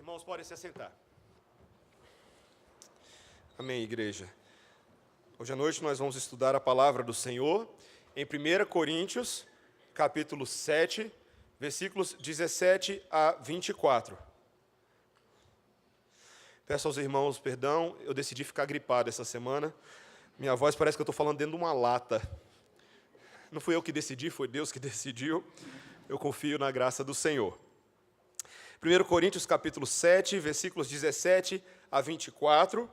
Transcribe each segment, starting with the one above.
Irmãos, podem se assentar. Amém, igreja. Hoje à noite nós vamos estudar a palavra do Senhor em 1 Coríntios, capítulo 7, versículos 17 a 24. Peço aos irmãos perdão, eu decidi ficar gripado essa semana. Minha voz parece que eu estou falando dentro de uma lata. Não fui eu que decidi, foi Deus que decidiu. Eu confio na graça do Senhor. 1 Coríntios, capítulo 7, versículos 17 a 24.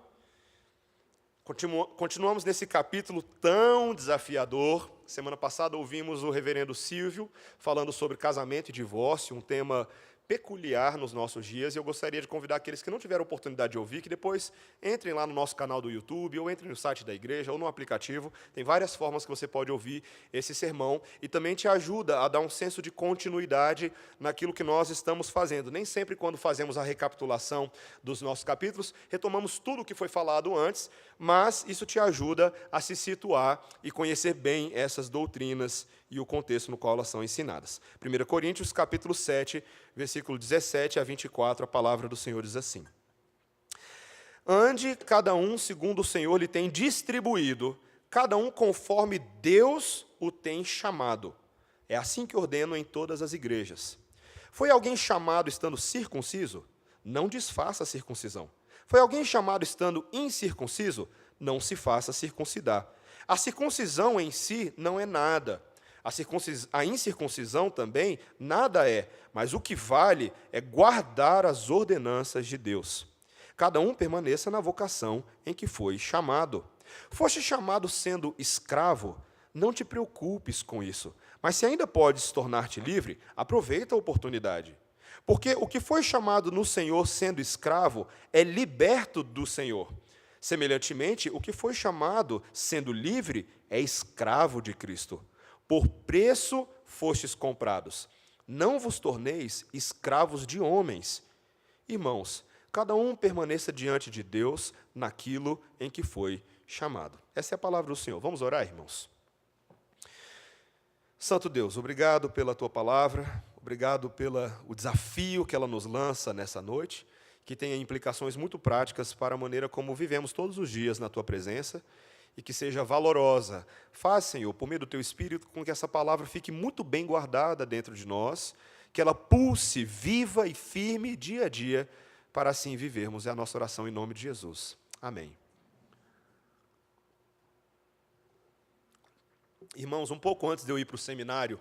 Continuamos nesse capítulo tão desafiador. Semana passada ouvimos o reverendo Silvio falando sobre casamento e divórcio, um tema peculiar nos nossos dias, e eu gostaria de convidar aqueles que não tiveram oportunidade de ouvir, que depois entrem lá no nosso canal do YouTube, ou entrem no site da igreja, ou no aplicativo. Tem várias formas que você pode ouvir esse sermão, e também te ajuda a dar um senso de continuidade naquilo que nós estamos fazendo. Nem sempre, quando fazemos a recapitulação dos nossos capítulos, retomamos tudo o que foi falado antes, mas isso te ajuda a se situar e conhecer bem essas doutrinas e o contexto no qual elas são ensinadas. 1 Coríntios, capítulo 7, versículo 17 a 24, a palavra do Senhor diz assim: Ande cada um segundo o Senhor lhe tem distribuído, cada um conforme Deus o tem chamado. É assim que ordeno em todas as igrejas. Foi alguém chamado estando circunciso? Não desfaça a circuncisão. Foi alguém chamado estando incircunciso? Não se faça circuncidar. A circuncisão em si não é nada. A incircuncisão também nada é, mas o que vale é guardar as ordenanças de Deus. Cada um permaneça na vocação em que foi chamado. Foste chamado sendo escravo, não te preocupes com isso, mas se ainda podes tornar-te livre, aproveita a oportunidade. Porque o que foi chamado no Senhor sendo escravo é liberto do Senhor. Semelhantemente, o que foi chamado sendo livre é escravo de Cristo. Por preço fostes comprados. Não vos torneis escravos de homens. Irmãos, cada um permaneça diante de Deus naquilo em que foi chamado. Essa é a palavra do Senhor. Vamos orar, irmãos? Santo Deus, obrigado pela Tua palavra, obrigado pelo desafio que ela nos lança nessa noite, que tenha implicações muito práticas para a maneira como vivemos todos os dias na Tua presença, e que seja valorosa. Faz, Senhor, por meio do Teu Espírito, com que essa palavra fique muito bem guardada dentro de nós, que ela pulse viva e firme dia a dia, para assim vivermos. É a nossa oração em nome de Jesus. Amém. Irmãos, um pouco antes de eu ir para o seminário,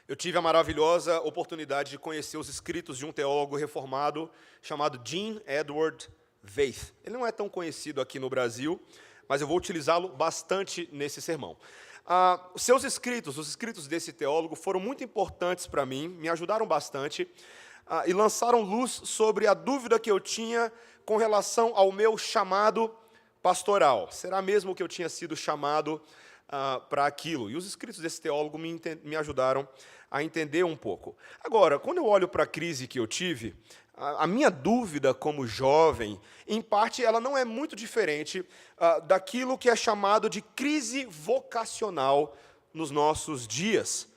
eu tive a maravilhosa oportunidade de conhecer os escritos de um teólogo reformado chamado Jean Edward Veith. Ele não é tão conhecido aqui no Brasil, mas eu vou utilizá-lo bastante nesse sermão. Os seus escritos, os escritos desse teólogo, foram muito importantes para mim, me ajudaram bastante, e lançaram luz sobre a dúvida que eu tinha com relação ao meu chamado pastoral. Será mesmo que eu tinha sido chamado para aquilo? E os escritos desse teólogo me ajudaram a entender um pouco. Agora, quando eu olho para a crise que eu tive, a minha dúvida como jovem, em parte, ela não é muito diferente daquilo que é chamado de crise vocacional nos nossos dias.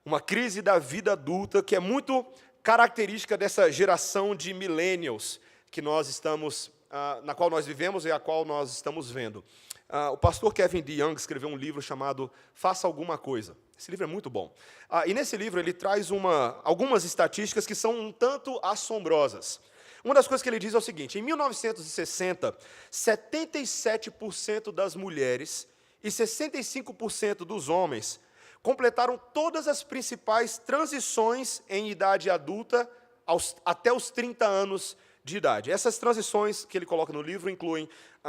Uma crise da vida adulta que é muito característica dessa geração de millennials que nós estamos, na qual nós vivemos e a qual nós estamos vendo. O pastor Kevin DeYoung escreveu um livro chamado Faça Alguma Coisa. Esse livro é muito bom. E nesse livro ele traz algumas estatísticas que são um tanto assombrosas. Uma das coisas que ele diz é o seguinte: em 1960, 77% das mulheres e 65% dos homens completaram todas as principais transições em idade adulta até os 30 anos de idade. Essas transições que ele coloca no livro incluem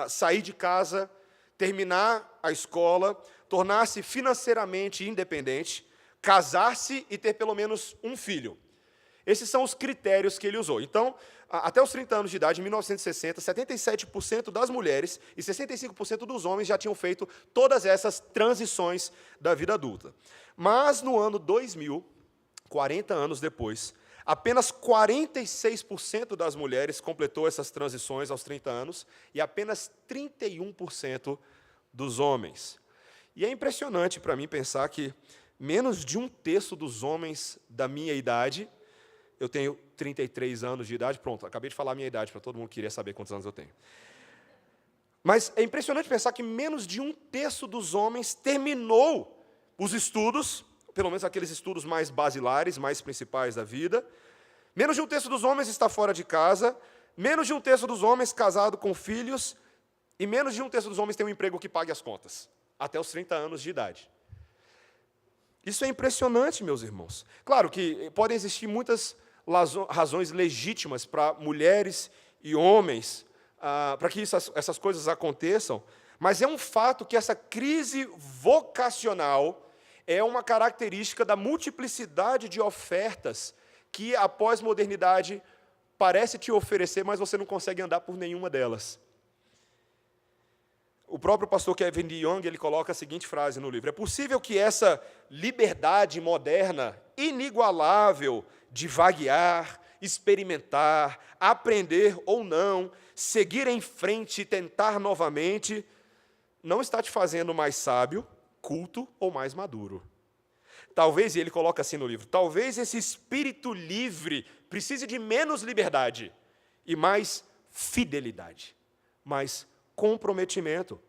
sair de casa, terminar a escola, tornar-se financeiramente independente, casar-se e ter pelo menos um filho. Esses são os critérios que ele usou. Então, até os 30 anos de idade, em 1960, 77% das mulheres e 65% dos homens já tinham feito todas essas transições da vida adulta. Mas, no ano 2000, 40 anos depois, apenas 46% das mulheres completou essas transições aos 30 anos e apenas 31% dos homens. E é impressionante para mim pensar que menos de um terço dos homens da minha idade Eu tenho 33 anos de idade. Pronto, acabei de falar a minha idade, para todo mundo que queria saber quantos anos eu tenho. Mas é impressionante pensar que menos de 1/3 dos homens terminou os estudos, pelo menos aqueles estudos mais basilares, mais principais da vida. Menos de 1/3 dos homens está fora de casa, menos de 1/3 dos homens casado com filhos, e menos de 1/3 dos homens tem um emprego que pague as contas, até os 30 anos de idade. Isso é impressionante, meus irmãos. Claro que podem existir muitas razões legítimas para mulheres e homens, para que essas coisas aconteçam, mas é um fato que essa crise vocacional é uma característica da multiplicidade de ofertas que a pós-modernidade parece te oferecer, mas você não consegue andar por nenhuma delas. O próprio pastor Kevin DeYoung, ele coloca a seguinte frase no livro: é possível que essa liberdade moderna, inigualável, de vaguear, experimentar, aprender ou não, seguir em frente e tentar novamente, não está te fazendo mais sábio, culto ou mais maduro. Talvez, e ele coloca assim no livro, talvez esse espírito livre precise de menos liberdade e mais fidelidade, mais comprometimento.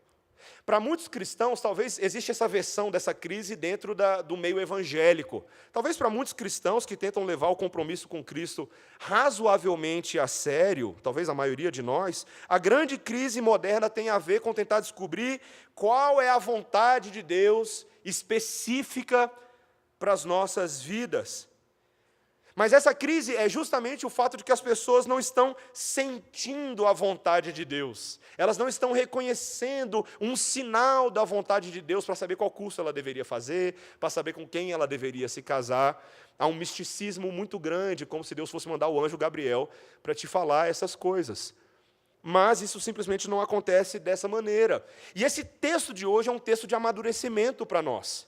Para muitos cristãos, talvez existe essa versão dessa crise dentro do meio evangélico. Talvez para muitos cristãos que tentam levar o compromisso com Cristo razoavelmente a sério, talvez a maioria de nós, a grande crise moderna tem a ver com tentar descobrir qual é a vontade de Deus específica para as nossas vidas. Mas essa crise é justamente o fato de que as pessoas não estão sentindo a vontade de Deus. Elas não estão reconhecendo um sinal da vontade de Deus para saber qual curso ela deveria fazer, para saber com quem ela deveria se casar. Há um misticismo muito grande, como se Deus fosse mandar o anjo Gabriel para te falar essas coisas. Mas isso simplesmente não acontece dessa maneira. E esse texto de hoje é um texto de amadurecimento para nós.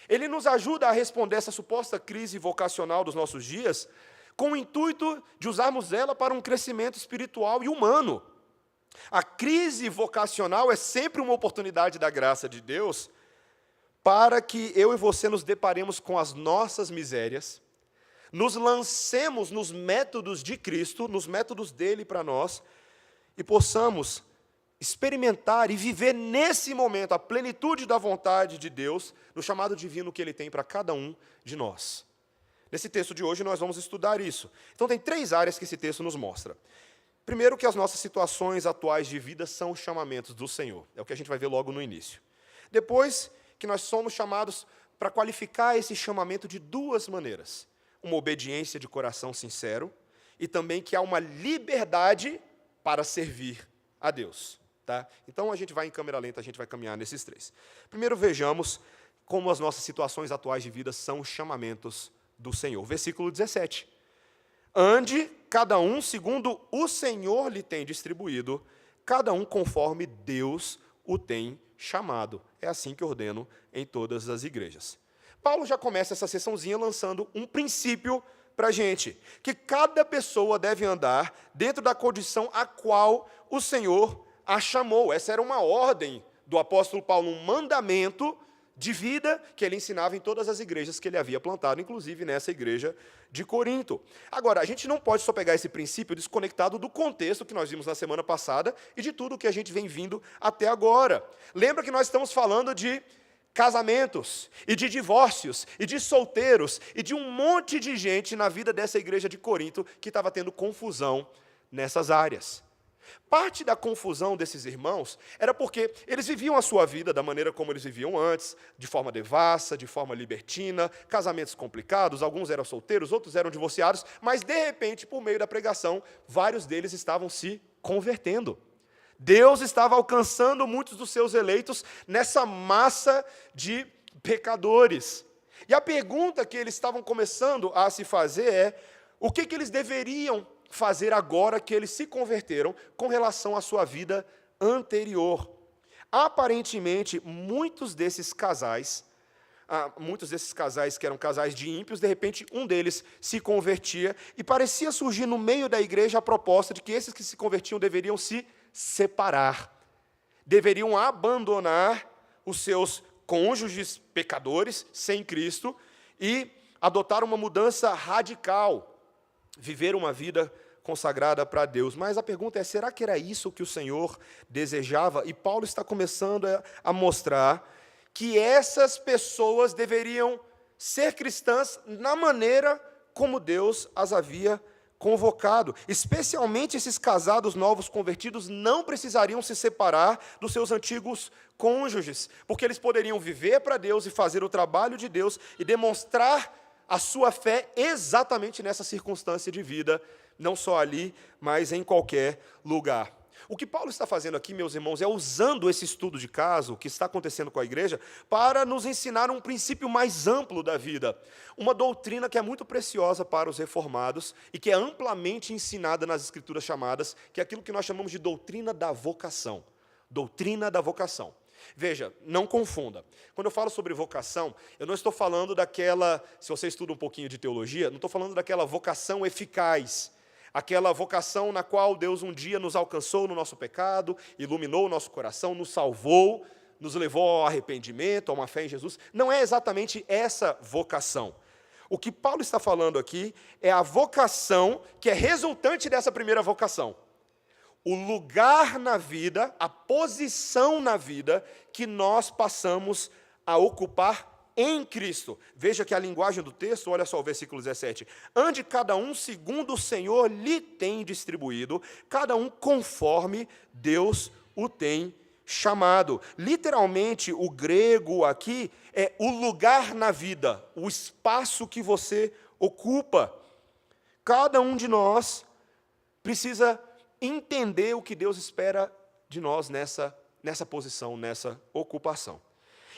Ele nos ajuda a responder essa suposta crise vocacional dos nossos dias com o intuito de usarmos ela para um crescimento espiritual e humano. A crise vocacional é sempre uma oportunidade da graça de Deus para que eu e você nos deparemos com as nossas misérias, nos lancemos nos métodos de Cristo, nos métodos dele para nós, e possamos experimentar e viver nesse momento a plenitude da vontade de Deus, no chamado divino que Ele tem para cada um de nós. Nesse texto de hoje nós vamos estudar isso. Então tem 3 áreas que esse texto nos mostra. Primeiro, que as nossas situações atuais de vida são chamamentos do Senhor. É o que a gente vai ver logo no início. Depois, que nós somos chamados para qualificar esse chamamento de 2 maneiras. Uma obediência de coração sincero e também que há uma liberdade para servir a Deus. Tá? Então, a gente vai em câmera lenta, a gente vai caminhar nesses 3. Primeiro, vejamos como as nossas situações atuais de vida são chamamentos do Senhor. Versículo 17. Ande cada um segundo o Senhor lhe tem distribuído, cada um conforme Deus o tem chamado. É assim que ordeno em todas as igrejas. Paulo já começa essa sessãozinha lançando um princípio para a gente, que cada pessoa deve andar dentro da condição a qual o Senhor a chamou. Essa era uma ordem do apóstolo Paulo, um mandamento de vida que ele ensinava em todas as igrejas que ele havia plantado, inclusive nessa igreja de Corinto. Agora, a gente não pode só pegar esse princípio desconectado do contexto que nós vimos na semana passada e de tudo que a gente vem vindo até agora. Lembra que nós estamos falando de casamentos, e de divórcios, e de solteiros, e de um monte de gente na vida dessa igreja de Corinto que estava tendo confusão nessas áreas. Parte da confusão desses irmãos era porque eles viviam a sua vida da maneira como eles viviam antes, de forma devassa, de forma libertina, casamentos complicados, alguns eram solteiros, outros eram divorciados, mas, de repente, por meio da pregação, vários deles estavam se convertendo. Deus estava alcançando muitos dos seus eleitos nessa massa de pecadores. E a pergunta que eles estavam começando a se fazer é: o que eles deveriam fazer agora que eles se converteram com relação à sua vida anterior? Aparentemente, muitos desses casais que eram casais de ímpios, de repente um deles se convertia e parecia surgir no meio da igreja a proposta de que esses que se convertiam deveriam se separar, deveriam abandonar os seus cônjuges pecadores sem Cristo e adotar uma mudança radical. viver uma vida consagrada para Deus. Mas a pergunta é, será que era isso que o Senhor desejava? E Paulo está começando a mostrar que essas pessoas deveriam ser cristãs na maneira como Deus as havia convocado. Especialmente esses casados novos convertidos não precisariam se separar dos seus antigos cônjuges, porque eles poderiam viver para Deus e fazer o trabalho de Deus e demonstrar a sua fé exatamente nessa circunstância de vida, não só ali, mas em qualquer lugar. O que Paulo está fazendo aqui, meus irmãos, é usando esse estudo de caso, que está acontecendo com a igreja, para nos ensinar um princípio mais amplo da vida. Uma doutrina que é muito preciosa para os reformados e que é amplamente ensinada nas escrituras chamadas, que é aquilo que nós chamamos de doutrina da vocação. Doutrina da vocação. Veja, não confunda. Quando eu falo sobre vocação, eu não estou falando daquela, se você estuda um pouquinho de teologia, não estou falando daquela vocação eficaz, aquela vocação na qual Deus um dia nos alcançou no nosso pecado, iluminou o nosso coração, nos salvou, nos levou ao arrependimento, a uma fé em Jesus. Não é exatamente essa vocação. O que Paulo está falando aqui é a vocação que é resultante dessa primeira vocação. O lugar na vida, a posição na vida que nós passamos a ocupar em Cristo. Veja que a linguagem do texto, olha só o versículo 17. Ande cada um segundo o Senhor lhe tem distribuído, cada um conforme Deus o tem chamado. Literalmente, o grego aqui é o lugar na vida, o espaço que você ocupa. Cada um de nós precisa entender o que Deus espera de nós nessa posição, nessa ocupação.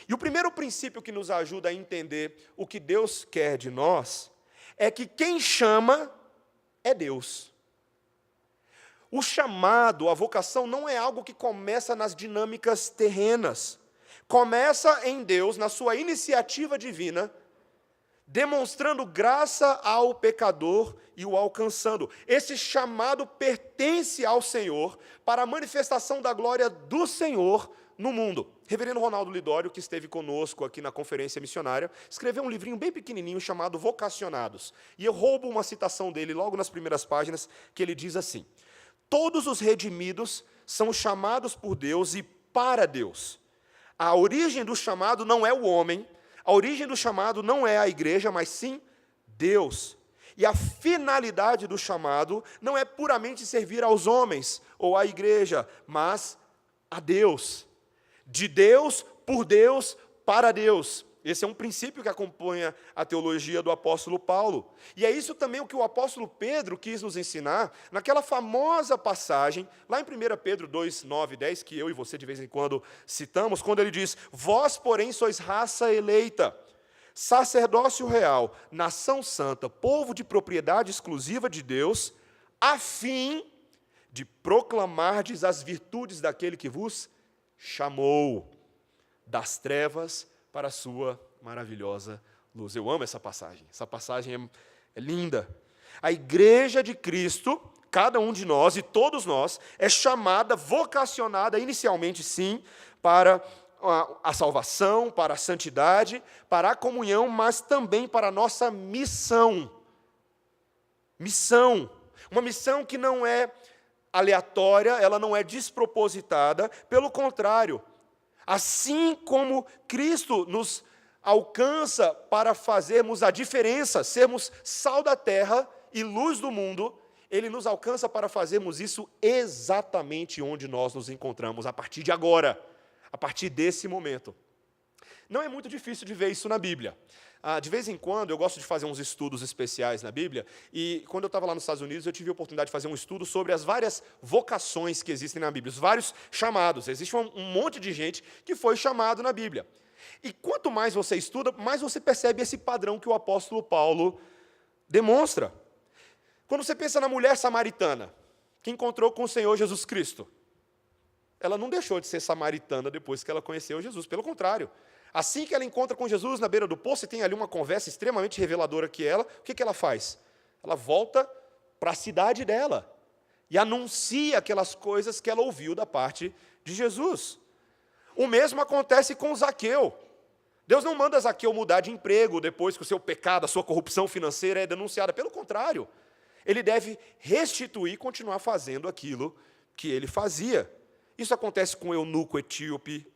E o primeiro princípio que nos ajuda a entender o que Deus quer de nós é que quem chama é Deus. O chamado, a vocação, não é algo que começa nas dinâmicas terrenas. Começa em Deus, na sua iniciativa divina, demonstrando graça ao pecador e o alcançando. Esse chamado pertence ao Senhor para a manifestação da glória do Senhor no mundo. Reverendo Ronaldo Lidório, que esteve conosco aqui na conferência missionária, escreveu um livrinho bem pequenininho chamado Vocacionados. E eu roubo uma citação dele logo nas primeiras páginas, que ele diz assim: todos os redimidos são chamados por Deus e para Deus. A origem do chamado não é o homem, a origem do chamado não é a igreja, mas sim Deus. E a finalidade do chamado não é puramente servir aos homens ou à igreja, mas a Deus. De Deus, por Deus, para Deus. Esse é um princípio que acompanha a teologia do apóstolo Paulo. E é isso também o que o apóstolo Pedro quis nos ensinar naquela famosa passagem, lá em 1 Pedro 2, 9 e 10, que eu e você de vez em quando citamos, quando ele diz: vós, porém, sois raça eleita, sacerdócio real, nação santa, povo de propriedade exclusiva de Deus, a fim de proclamardes as virtudes daquele que vos chamou das trevas para a sua maravilhosa luz. Eu amo essa passagem é linda. A igreja de Cristo, cada um de nós e todos nós, é chamada, vocacionada, inicialmente sim, para a salvação, para a santidade, para a comunhão, mas também para a nossa missão. Missão. Uma missão que não é aleatória, ela não é despropositada, pelo contrário, assim como Cristo nos alcança para fazermos a diferença, sermos sal da terra e luz do mundo, Ele nos alcança para fazermos isso exatamente onde nós nos encontramos, a partir de agora, a partir desse momento. Não é muito difícil de ver isso na Bíblia. De vez em quando, eu gosto de fazer uns estudos especiais na Bíblia, e quando eu estava lá nos Estados Unidos, eu tive a oportunidade de fazer um estudo sobre as várias vocações que existem na Bíblia, os vários chamados. Existe um monte de gente que foi chamado na Bíblia. E quanto mais você estuda, mais você percebe esse padrão que o apóstolo Paulo demonstra. Quando você pensa na mulher samaritana, que encontrou com o Senhor Jesus Cristo, ela não deixou de ser samaritana depois que ela conheceu Jesus, pelo contrário. Assim que ela encontra com Jesus na beira do poço e tem ali uma conversa extremamente reveladora que ela, o que ela faz? Ela volta para a cidade dela e anuncia aquelas coisas que ela ouviu da parte de Jesus. O mesmo acontece com Zaqueu. Deus não manda Zaqueu mudar de emprego depois que o seu pecado, a sua corrupção financeira é denunciada. Pelo contrário, ele deve restituir, continuar fazendo aquilo que ele fazia. Isso acontece com o eunuco etíope,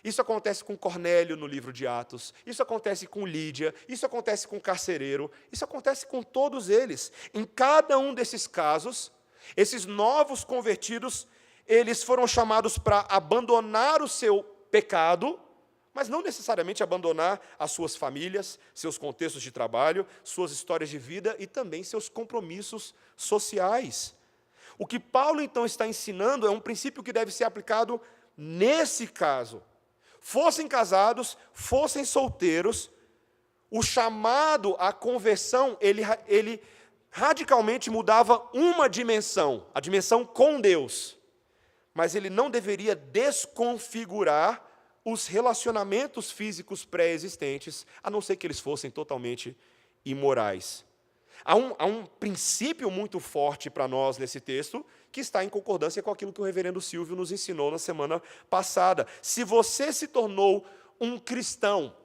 isso acontece com Cornélio no livro de Atos, isso acontece com Lídia, isso acontece com o carcereiro, isso acontece com todos eles. Em cada um desses casos, esses novos convertidos, eles foram chamados para abandonar o seu pecado, mas não necessariamente abandonar as suas famílias, seus contextos de trabalho, suas histórias de vida e também seus compromissos sociais. O que Paulo, então, está ensinando é um princípio que deve ser aplicado nesse caso. Fossem casados, fossem solteiros, o chamado à conversão, ele radicalmente mudava uma dimensão, a dimensão com Deus. Mas ele não deveria desconfigurar os relacionamentos físicos pré-existentes, a não ser que eles fossem totalmente imorais. Há um princípio muito forte para nós nesse texto, que está em concordância com aquilo que o reverendo Silvio nos ensinou na semana passada. Se você se tornou um cristão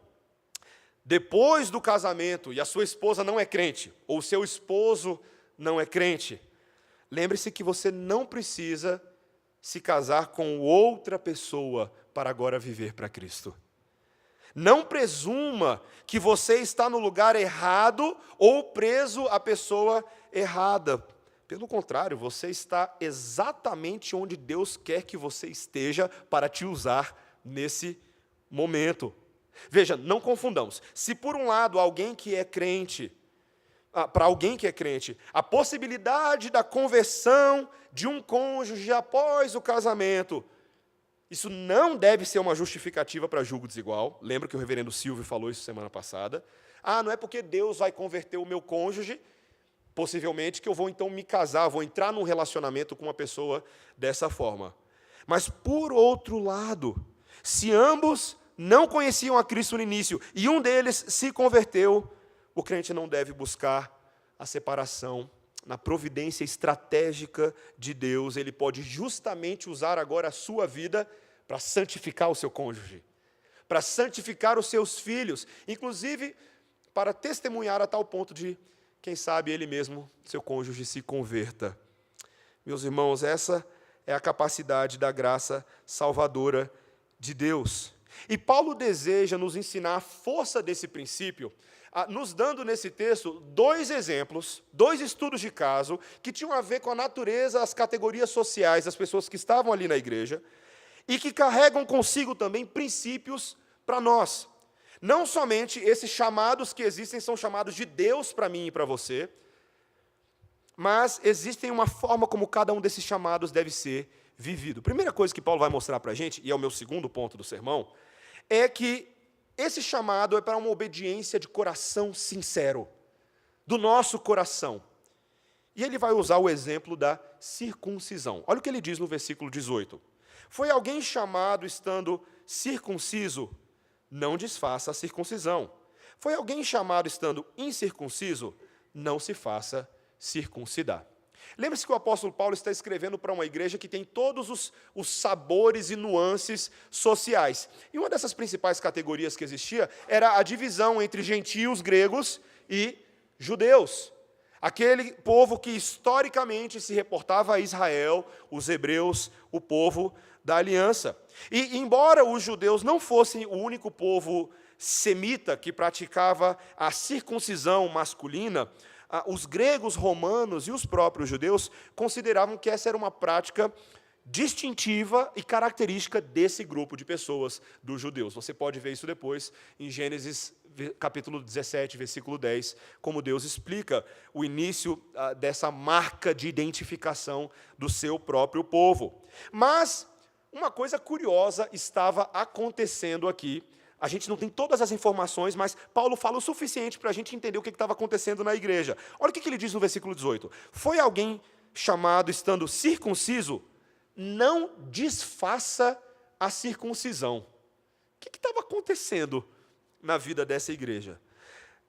depois do casamento e a sua esposa não é crente, ou o seu esposo não é crente, lembre-se que você não precisa se casar com outra pessoa para agora viver para Cristo. Não presuma que você está no lugar errado ou preso à pessoa errada. Pelo contrário, você está exatamente onde Deus quer que você esteja para te usar nesse momento. Veja, não confundamos. Se por um lado alguém que é crente, para alguém que é crente, a possibilidade da conversão de um cônjuge após o casamento, isso não deve ser uma justificativa para julgo desigual. Lembra que o reverendo Silvio falou isso semana passada. Não é porque Deus vai converter o meu cônjuge, possivelmente, que eu vou então me casar, vou entrar num relacionamento com uma pessoa dessa forma. Mas, por outro lado, se ambos não conheciam a Cristo no início e um deles se converteu, o crente não deve buscar a separação. Na providência estratégica de Deus, ele pode justamente usar agora a sua vida para santificar o seu cônjuge, para santificar os seus filhos, inclusive para testemunhar a tal ponto de, quem sabe, ele mesmo, seu cônjuge, se converta. Meus irmãos, essa é a capacidade da graça salvadora de Deus. E Paulo deseja nos ensinar a força desse princípio, nos dando nesse texto dois exemplos, dois estudos de caso, que tinham a ver com a natureza, as categorias sociais das pessoas que estavam ali na igreja, e que carregam consigo também princípios para nós. Não somente esses chamados que existem são chamados de Deus para mim e para você, mas existem uma forma como cada um desses chamados deve ser vivido. Primeira coisa que Paulo vai mostrar para a gente, e é o meu segundo ponto do sermão, é que esse chamado é para uma obediência de coração sincero, do nosso coração. E ele vai usar o exemplo da circuncisão. Olha o que ele diz no versículo 18. Foi alguém chamado estando circunciso? Não desfaça a circuncisão. Foi alguém chamado estando incircunciso? Não se faça circuncidar. Lembre-se que o apóstolo Paulo está escrevendo para uma igreja que tem todos os sabores e nuances sociais. E uma dessas principais categorias que existia era a divisão entre gentios gregos e judeus. Aquele povo que historicamente se reportava a Israel, os hebreus, o povo da aliança. E embora os judeus não fossem o único povo semita que praticava a circuncisão masculina, os gregos, romanos e os próprios judeus consideravam que essa era uma prática distintiva e característica desse grupo de pessoas, dos judeus. Você pode ver isso depois em Gênesis capítulo 17, versículo 10, como Deus explica o início dessa marca de identificação do seu próprio povo. Mas uma coisa curiosa estava acontecendo aqui. A gente não tem todas as informações, mas Paulo fala o suficiente para a gente entender o que estava acontecendo na igreja. Olha o que ele diz no versículo 18. Foi alguém chamado estando circunciso? Não desfaça a circuncisão. O que estava acontecendo na vida dessa igreja?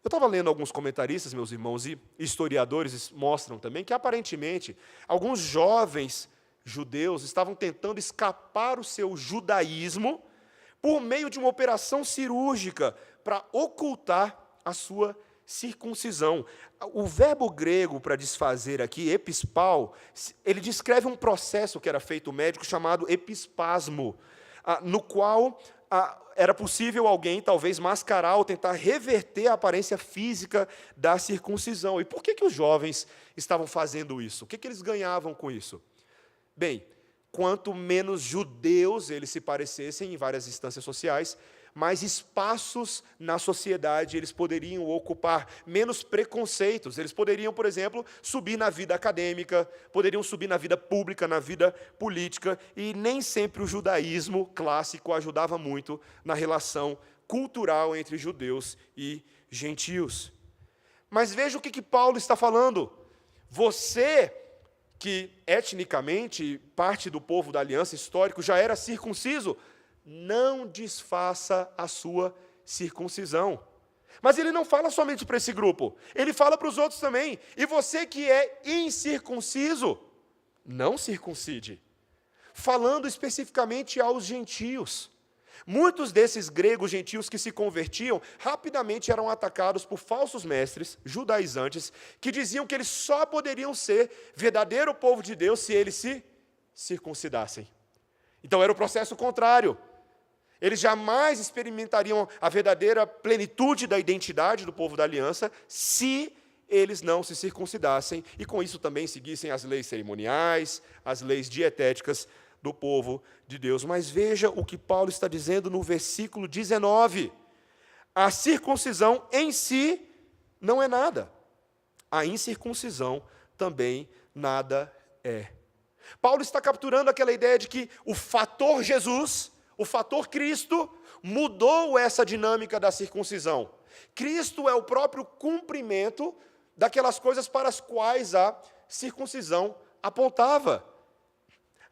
Eu estava lendo alguns comentaristas, meus irmãos, e historiadores mostram também que, aparentemente, alguns jovens judeus estavam tentando escapar o seu judaísmo por meio de uma operação cirúrgica para ocultar a sua circuncisão. O verbo grego para desfazer aqui, epispal, ele descreve um processo que era feito médico chamado epispasmo, no qual era possível alguém talvez mascarar ou tentar reverter a aparência física da circuncisão. E por que os jovens estavam fazendo isso? O que eles ganhavam com isso? Bem, quanto menos judeus eles se parecessem em várias instâncias sociais, mais espaços na sociedade eles poderiam ocupar, menos preconceitos. Eles poderiam, por exemplo, subir na vida acadêmica, poderiam subir na vida pública, na vida política, e nem sempre o judaísmo clássico ajudava muito na relação cultural entre judeus e gentios. Mas veja o que Paulo está falando. Você, que etnicamente parte do povo da aliança histórico, já era circunciso, não desfaça a sua circuncisão. Mas ele não fala somente para esse grupo, ele fala para os outros também. E você que é incircunciso, não circuncide. Falando especificamente aos gentios. Muitos desses gregos gentios que se convertiam, rapidamente eram atacados por falsos mestres judaizantes, que diziam que eles só poderiam ser verdadeiro povo de Deus se eles se circuncidassem. Então era o processo contrário. Eles jamais experimentariam a verdadeira plenitude da identidade do povo da aliança se eles não se circuncidassem e com isso também seguissem as leis cerimoniais, as leis dietéticas do povo de Deus. Mas veja o que Paulo está dizendo no versículo 19. A circuncisão em si não é nada. A incircuncisão também nada é. Paulo está capturando aquela ideia de que o fator Jesus, o fator Cristo, mudou essa dinâmica da circuncisão. Cristo é o próprio cumprimento daquelas coisas para as quais a circuncisão apontava.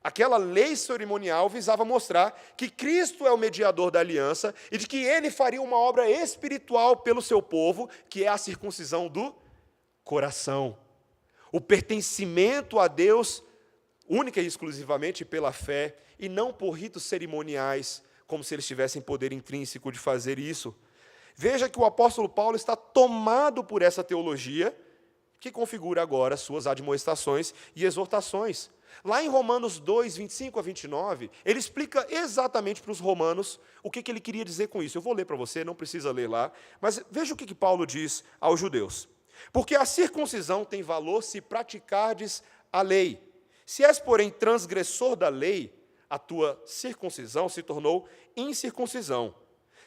Aquela lei cerimonial visava mostrar que Cristo é o mediador da aliança e de que ele faria uma obra espiritual pelo seu povo, que é a circuncisão do coração. O pertencimento a Deus única e exclusivamente pela fé, e não por ritos cerimoniais, como se eles tivessem poder intrínseco de fazer isso. Veja que o apóstolo Paulo está tomado por essa teologia, que configura agora suas admoestações e exortações. Lá em Romanos 2, 25 a 29, ele explica exatamente para os romanos o que ele queria dizer com isso. Eu vou ler para você, não precisa ler lá, mas veja o que Paulo diz aos judeus. Porque a circuncisão tem valor se praticardes a lei. Se és, porém, transgressor da lei, a tua circuncisão se tornou incircuncisão.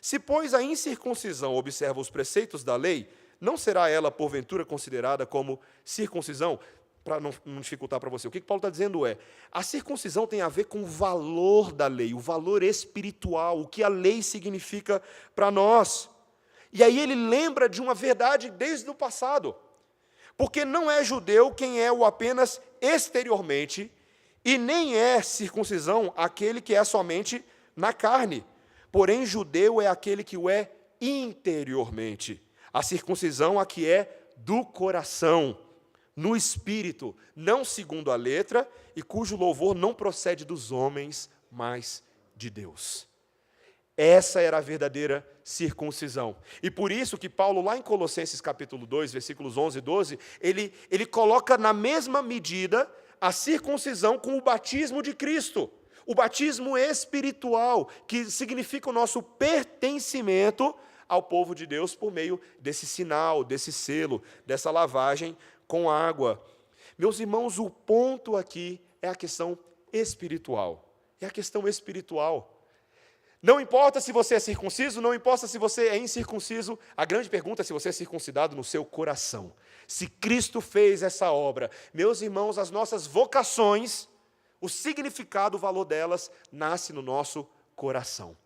Se, pois, a incircuncisão observa os preceitos da lei, não será ela, porventura, considerada como circuncisão? Para não dificultar para você, o que Paulo está dizendo é, a circuncisão tem a ver com o valor da lei, o valor espiritual, o que a lei significa para nós. E aí ele lembra de uma verdade desde o passado. Porque não é judeu quem é o apenas exteriormente, e nem é circuncisão aquele que é somente na carne. Porém, judeu é aquele que o é interiormente. A circuncisão a que é do coração, no espírito, não segundo a letra, e cujo louvor não procede dos homens, mas de Deus. Essa era a verdadeira circuncisão. E por isso que Paulo, lá em Colossenses capítulo 2, versículos 11 e 12, ele coloca na mesma medida a circuncisão com o batismo de Cristo. O batismo espiritual, que significa o nosso pertencimento ao povo de Deus por meio desse sinal, desse selo, dessa lavagem com água. Meus irmãos, o ponto aqui é a questão espiritual. É a questão espiritual. Não importa se você é circunciso, não importa se você é incircunciso, a grande pergunta é se você é circuncidado no seu coração. Se Cristo fez essa obra, meus irmãos, as nossas vocações, o significado, o valor delas, nasce no nosso coração.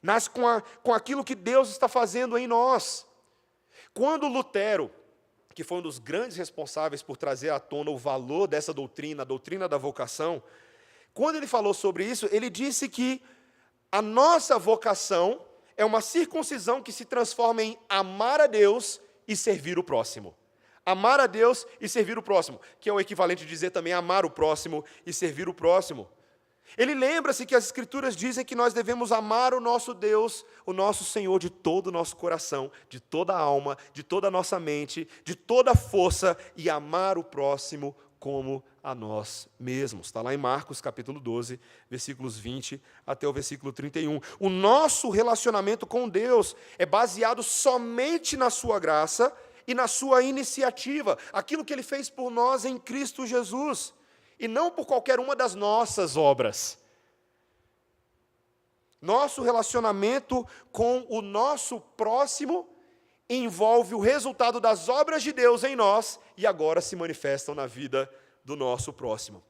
Nasce com aquilo que Deus está fazendo em nós. Quando Lutero, que foi um dos grandes responsáveis por trazer à tona o valor dessa doutrina, a doutrina da vocação, quando ele falou sobre isso, ele disse que a nossa vocação é uma circuncisão que se transforma em amar a Deus e servir o próximo. Amar a Deus e servir o próximo, que é o equivalente de dizer também amar o próximo e servir o próximo. Ele lembra-se que as Escrituras dizem que nós devemos amar o nosso Deus, o nosso Senhor, de todo o nosso coração, de toda a alma, de toda a nossa mente, de toda a força, e amar o próximo como a nós mesmos. Está lá em Marcos, capítulo 12, versículos 20 até o versículo 31. O nosso relacionamento com Deus é baseado somente na sua graça e na sua iniciativa, aquilo que Ele fez por nós em Cristo Jesus, e não por qualquer uma das nossas obras. Nosso relacionamento com o nosso próximo envolve o resultado das obras de Deus em nós e agora se manifestam na vida do nosso próximo.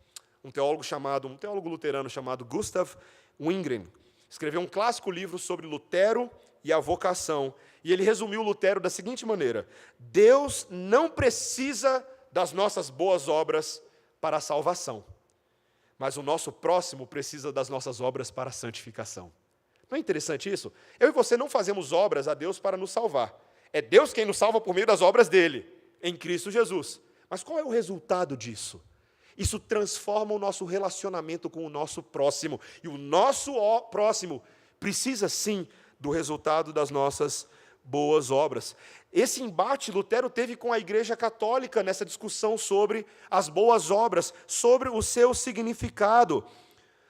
Um teólogo luterano chamado Gustav Wingren escreveu um clássico livro sobre Lutero e a vocação, e ele resumiu Lutero da seguinte maneira: Deus não precisa das nossas boas obras para a salvação, mas o nosso próximo precisa das nossas obras para a santificação. Não é interessante isso? Eu e você não fazemos obras a Deus para nos salvar. É Deus quem nos salva por meio das obras dele, em Cristo Jesus. Mas qual é o resultado disso? Isso transforma o nosso relacionamento com o nosso próximo. E o nosso próximo precisa, sim, do resultado das nossas boas obras. Esse embate Lutero teve com a Igreja Católica nessa discussão sobre as boas obras, sobre o seu significado.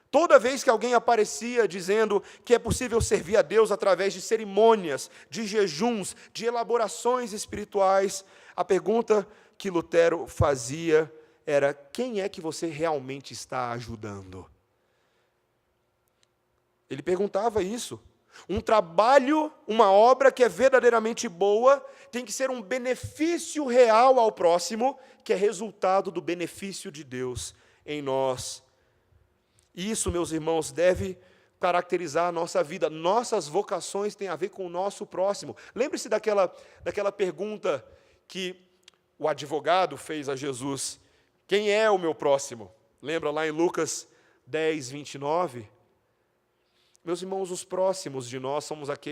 Toda vez que alguém aparecia dizendo que é possível servir a Deus através de cerimônias, de jejuns, de elaborações espirituais, a pergunta que Lutero fazia era: quem é que você realmente está ajudando? Ele perguntava isso. Um trabalho, uma obra que é verdadeiramente boa, tem que ser um benefício real ao próximo, que é resultado do benefício de Deus em nós. Isso, meus irmãos, deve caracterizar a nossa vida. Nossas vocações têm a ver com o nosso próximo. Lembre-se daquela pergunta que o advogado fez a Jesus: quem é o meu próximo? Lembra lá em Lucas 10, 29? Meus irmãos, os próximos de nós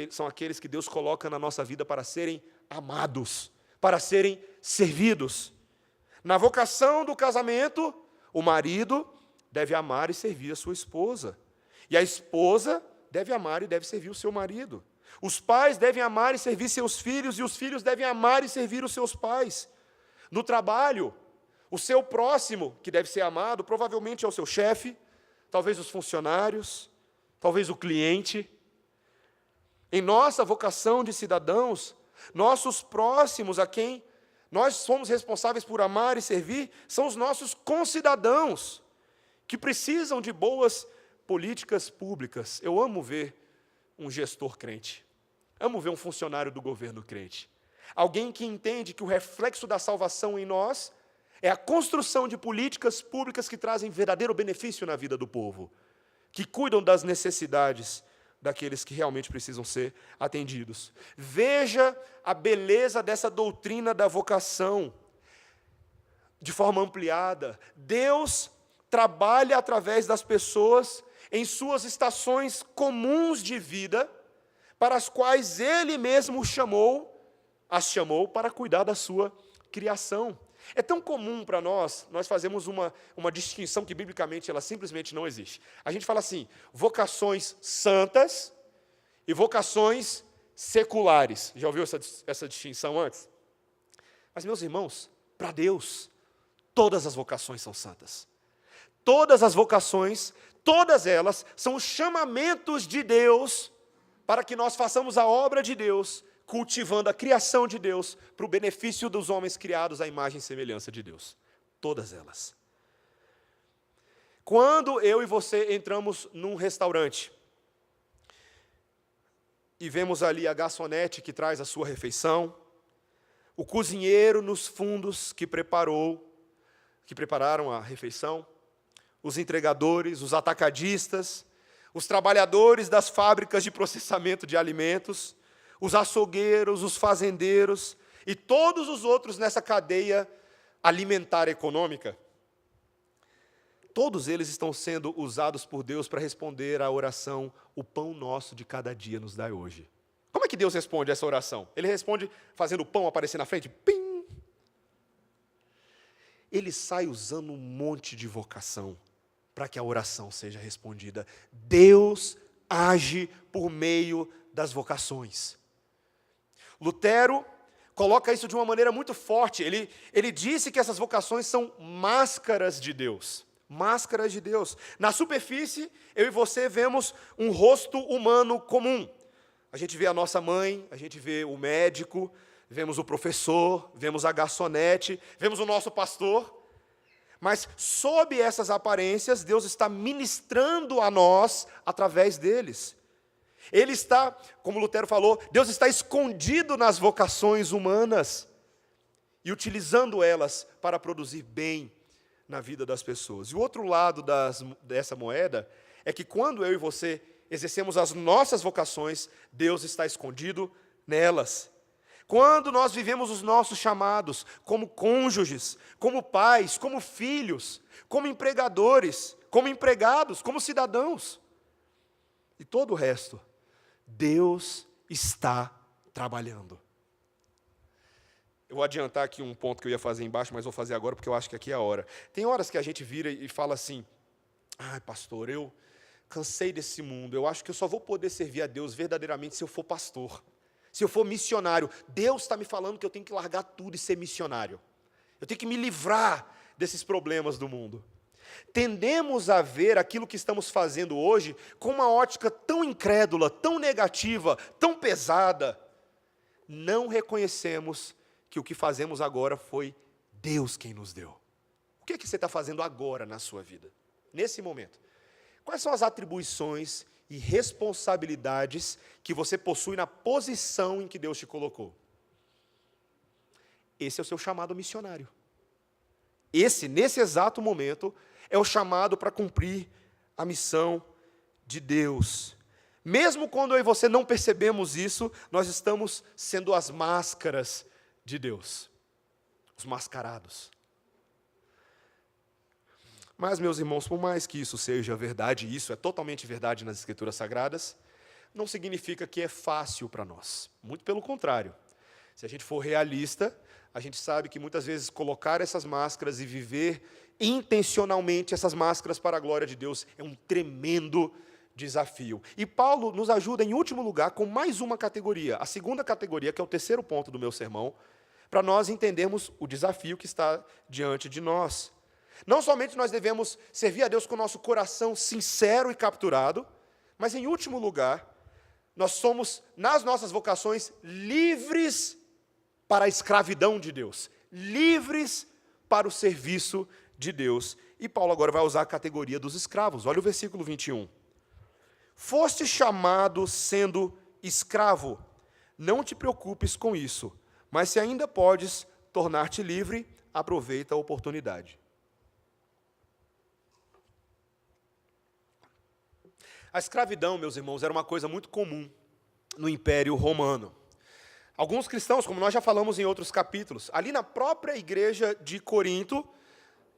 são aqueles que Deus coloca na nossa vida para serem amados, para serem servidos. Na vocação do casamento, o marido deve amar e servir a sua esposa. E a esposa deve amar e deve servir o seu marido. Os pais devem amar e servir seus filhos, e os filhos devem amar e servir os seus pais. No trabalho, o seu próximo, que deve ser amado, provavelmente é o seu chefe, talvez os funcionários, talvez o cliente. Em nossa vocação de cidadãos, nossos próximos, a quem nós somos responsáveis por amar e servir, são os nossos concidadãos, que precisam de boas políticas públicas. Eu amo ver um gestor crente, amo ver um funcionário do governo crente, alguém que entende que o reflexo da salvação em nós é a construção de políticas públicas que trazem verdadeiro benefício na vida do povo, que cuidam das necessidades daqueles que realmente precisam ser atendidos. Veja a beleza dessa doutrina da vocação, de forma ampliada. Deus trabalha através das pessoas em suas estações comuns de vida, para as quais Ele mesmo as chamou para cuidar da sua criação. É tão comum para nós fazemos uma distinção que biblicamente ela simplesmente não existe. A gente fala assim: vocações santas e vocações seculares. Já ouviu essa distinção antes? Mas, meus irmãos, para Deus, todas as vocações são santas. Todas as vocações, todas elas são chamamentos de Deus para que nós façamos a obra de Deus, cultivando a criação de Deus para o benefício dos homens criados à imagem e semelhança de Deus. Todas elas. Quando eu e você entramos num restaurante e vemos ali a garçonete que traz a sua refeição, o cozinheiro nos fundos que prepararam a refeição, os entregadores, os atacadistas, os trabalhadores das fábricas de processamento de alimentos, os açougueiros, os fazendeiros e todos os outros nessa cadeia alimentar econômica, todos eles estão sendo usados por Deus para responder à oração: o pão nosso de cada dia nos dai hoje. Como é que Deus responde essa oração? Ele responde fazendo o pão aparecer na frente? Pim! Ele sai usando um monte de vocação para que a oração seja respondida. Deus age por meio das vocações. Lutero coloca isso de uma maneira muito forte. Ele disse que essas vocações são máscaras de Deus. Máscaras de Deus. Na superfície, eu e você vemos um rosto humano comum. A gente vê a nossa mãe, a gente vê o médico, vemos o professor, vemos a garçonete, vemos o nosso pastor. Mas, sob essas aparências, Deus está ministrando a nós através deles. Ele está, como Lutero falou, Deus está escondido nas vocações humanas e utilizando elas para produzir bem na vida das pessoas. E o outro lado dessa moeda é que quando eu e você exercemos as nossas vocações, Deus está escondido nelas. Quando nós vivemos os nossos chamados como cônjuges, como pais, como filhos, como empregadores, como empregados, como cidadãos, e todo o resto, Deus está trabalhando. Eu vou adiantar aqui um ponto que eu ia fazer embaixo, mas vou fazer agora porque eu acho que aqui é a hora. Tem horas que a gente vira e fala assim: ai, pastor, eu cansei desse mundo, eu acho que eu só vou poder servir a Deus verdadeiramente se eu for pastor. Se eu for missionário, Deus está me falando que eu tenho que largar tudo e ser missionário. Eu tenho que me livrar desses problemas do mundo. Tendemos a ver aquilo que estamos fazendo hoje com uma ótica tão incrédula, tão negativa, tão pesada. Não reconhecemos que o que fazemos agora foi Deus quem nos deu. O que é que você está fazendo agora na sua vida? Nesse momento. Quais são as atribuições e responsabilidades que você possui na posição em que Deus te colocou? Esse é o seu chamado missionário. Nesse exato momento, é o chamado para cumprir a missão de Deus. Mesmo quando eu e você não percebemos isso, nós estamos sendo as máscaras de Deus, os mascarados. Mas, meus irmãos, por mais que isso seja verdade, e isso é totalmente verdade nas Escrituras Sagradas, não significa que é fácil para nós. Muito pelo contrário. Se a gente for realista, a gente sabe que muitas vezes colocar essas máscaras e viver intencionalmente essas máscaras para a glória de Deus é um tremendo desafio. E Paulo nos ajuda, em último lugar, com mais uma categoria, a segunda categoria, que é o terceiro ponto do meu sermão, para nós entendermos o desafio que está diante de nós. Não somente nós devemos servir a Deus com o nosso coração sincero e capturado, mas, em último lugar, nós somos, nas nossas vocações, livres para a escravidão de Deus, livres para o serviço de Deus. E Paulo agora vai usar a categoria dos escravos. Olha o versículo 21. Foste chamado sendo escravo, não te preocupes com isso, mas se ainda podes tornar-te livre, aproveita a oportunidade. A escravidão, meus irmãos, era uma coisa muito comum no Império Romano. Alguns cristãos, como nós já falamos em outros capítulos, ali na própria igreja de Corinto,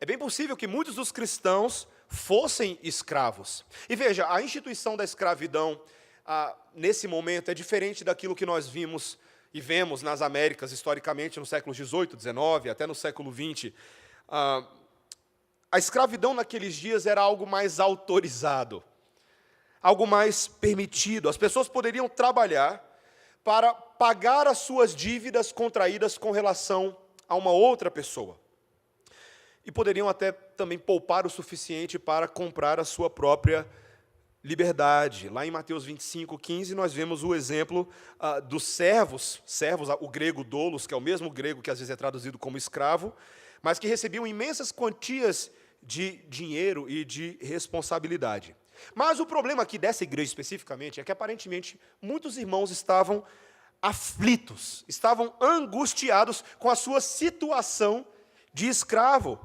é bem possível que muitos dos cristãos fossem escravos. E veja, a instituição da escravidão, nesse momento, é diferente daquilo que nós vimos e vemos nas Américas, historicamente, no século XVIII, XIX, até no século XX. A escravidão naqueles dias era algo mais autorizado, algo mais permitido. As pessoas poderiam trabalhar para pagar as suas dívidas contraídas com relação a uma outra pessoa. E poderiam até também poupar o suficiente para comprar a sua própria liberdade. Lá em Mateus 25:15, nós vemos o exemplo dos servos, o grego doulos, que é o mesmo grego que às vezes é traduzido como escravo, mas que recebiam imensas quantias de dinheiro e de responsabilidade. Mas o problema aqui dessa igreja especificamente é que, aparentemente, muitos irmãos estavam aflitos, estavam angustiados com a sua situação de escravo,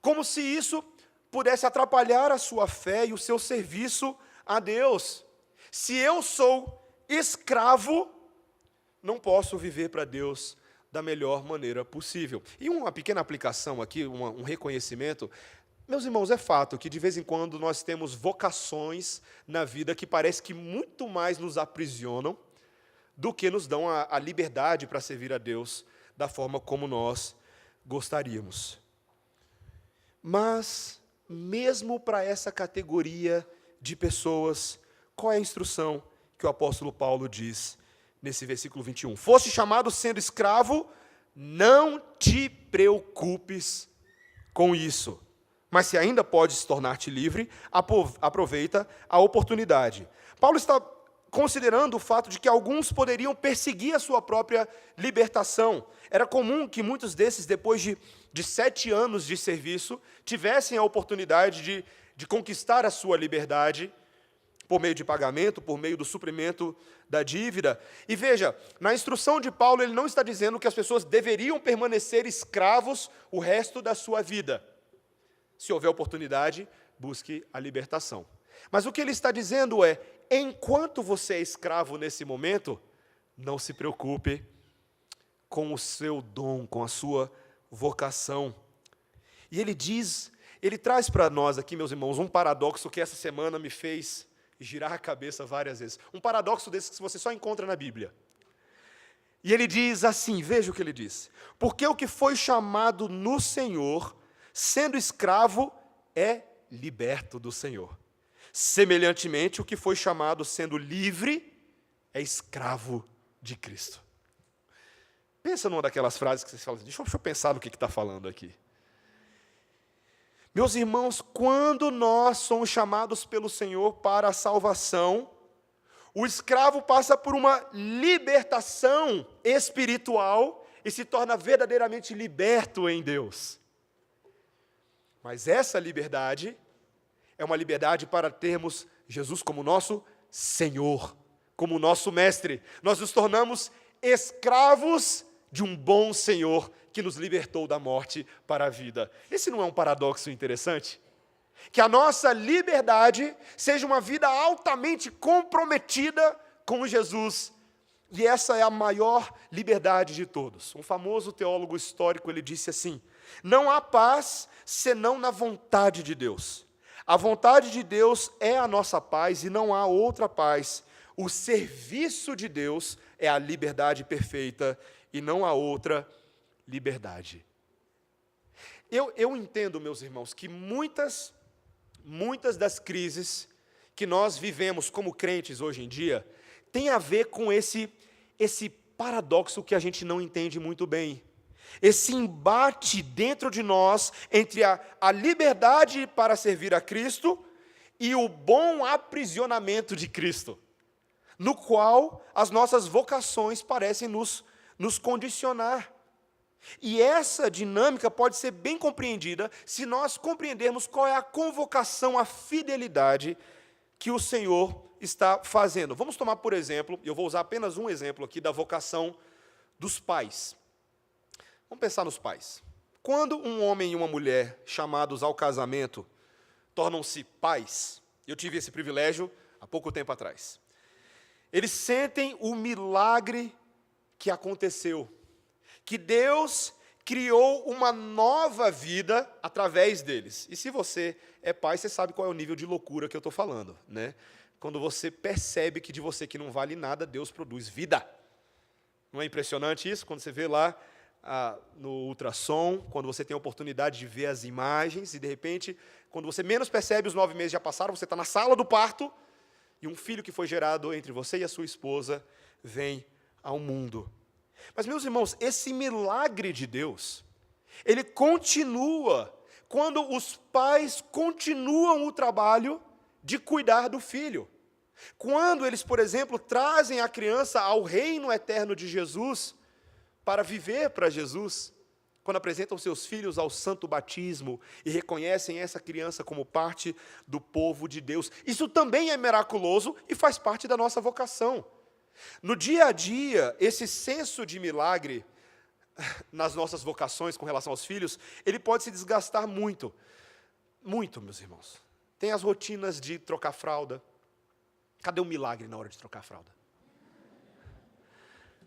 como se isso pudesse atrapalhar a sua fé e o seu serviço a Deus. Se eu sou escravo, não posso viver para Deus da melhor maneira possível. E uma pequena aplicação aqui, um reconhecimento. Meus irmãos, é fato que de vez em quando nós temos vocações na vida que parece que muito mais nos aprisionam do que nos dão a liberdade para servir a Deus da forma como nós gostaríamos. Mas mesmo para essa categoria de pessoas, qual é a instrução que o apóstolo Paulo diz nesse versículo 21? Foste chamado sendo escravo, não te preocupes com isso. Mas se ainda podes tornar-te livre, aproveita a oportunidade. Paulo está considerando o fato de que alguns poderiam perseguir a sua própria libertação. Era comum que muitos desses, depois de 7 anos de serviço, tivessem a oportunidade de conquistar a sua liberdade por meio de pagamento, por meio do suprimento da dívida. E veja, na instrução de Paulo, ele não está dizendo que as pessoas deveriam permanecer escravos o resto da sua vida. Se houver oportunidade, busque a libertação. Mas o que ele está dizendo é, enquanto você é escravo nesse momento, não se preocupe com o seu dom, com a sua vocação. E ele traz para nós aqui, meus irmãos, um paradoxo que essa semana me fez girar a cabeça várias vezes. Um paradoxo desse que você só encontra na Bíblia. E ele diz assim, veja o que ele diz. Porque o que foi chamado no Senhor, sendo escravo, é liberto do Senhor. Semelhantemente, o que foi chamado sendo livre, é escravo de Cristo. Pensa numa daquelas frases que você fala, deixa eu pensar no que está falando aqui. Meus irmãos, quando nós somos chamados pelo Senhor para a salvação, o escravo passa por uma libertação espiritual e se torna verdadeiramente liberto em Deus. Mas essa liberdade é uma liberdade para termos Jesus como nosso Senhor, como nosso Mestre. Nós nos tornamos escravos de um bom Senhor que nos libertou da morte para a vida. Esse não é um paradoxo interessante? Que a nossa liberdade seja uma vida altamente comprometida com Jesus. E essa é a maior liberdade de todos. Um famoso teólogo histórico, ele disse assim, não há paz senão na vontade de Deus. A vontade de Deus é a nossa paz e não há outra paz. O serviço de Deus é a liberdade perfeita e não há outra liberdade. Eu entendo, meus irmãos, que muitas das crises que nós vivemos como crentes hoje em dia tem a ver com esse paradoxo que a gente não entende muito bem. Esse embate dentro de nós entre a liberdade para servir a Cristo e o bom aprisionamento de Cristo, no qual as nossas vocações parecem nos condicionar. E essa dinâmica pode ser bem compreendida se nós compreendermos qual é a convocação à fidelidade que o Senhor está fazendo. Vamos tomar, por exemplo, eu vou usar apenas um exemplo aqui da vocação dos pais. Vamos pensar nos pais. Quando um homem e uma mulher chamados ao casamento tornam-se pais, eu tive esse privilégio há pouco tempo atrás, eles sentem o milagre que aconteceu, que Deus criou uma nova vida através deles. E se você é pai, você sabe qual é o nível de loucura que eu estou falando, né? Quando você percebe que de você que não vale nada, Deus produz vida. Não é impressionante isso? Quando você vê lá no ultrassom, quando você tem a oportunidade de ver as imagens, e de repente, quando você menos percebe, os 9 meses já passaram, você está na sala do parto, e um filho que foi gerado entre você e a sua esposa vem ao mundo. Mas, meus irmãos, esse milagre de Deus, ele continua quando os pais continuam o trabalho de cuidar do filho. Quando eles, por exemplo, trazem a criança ao reino eterno de Jesus, para viver para Jesus, quando apresentam seus filhos ao santo batismo e reconhecem essa criança como parte do povo de Deus. Isso também é miraculoso e faz parte da nossa vocação. No dia a dia, esse senso de milagre nas nossas vocações com relação aos filhos, ele pode se desgastar muito. Muito, meus irmãos. Tem as rotinas de trocar fralda. Cadê o milagre na hora de trocar fralda?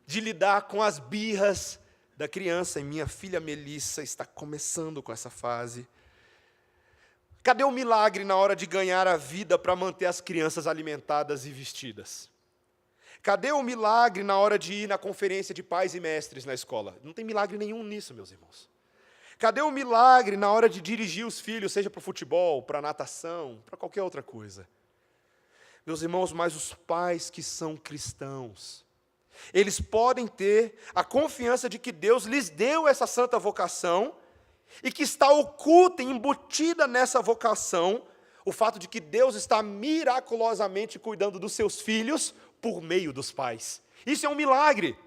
De lidar com as birras da criança, e minha filha Melissa está começando com essa fase. Cadê o milagre na hora de ganhar a vida para manter as crianças alimentadas e vestidas? Cadê o milagre na hora de ir na conferência de pais e mestres na escola? Não tem milagre nenhum nisso, meus irmãos. Cadê o milagre na hora de dirigir os filhos, seja para o futebol, para a natação, para qualquer outra coisa? Meus irmãos, mas os pais que são cristãos, eles podem ter a confiança de que Deus lhes deu essa santa vocação e que está oculta, embutida nessa vocação, o fato de que Deus está miraculosamente cuidando dos seus filhos por meio dos pais. Isso é um milagre.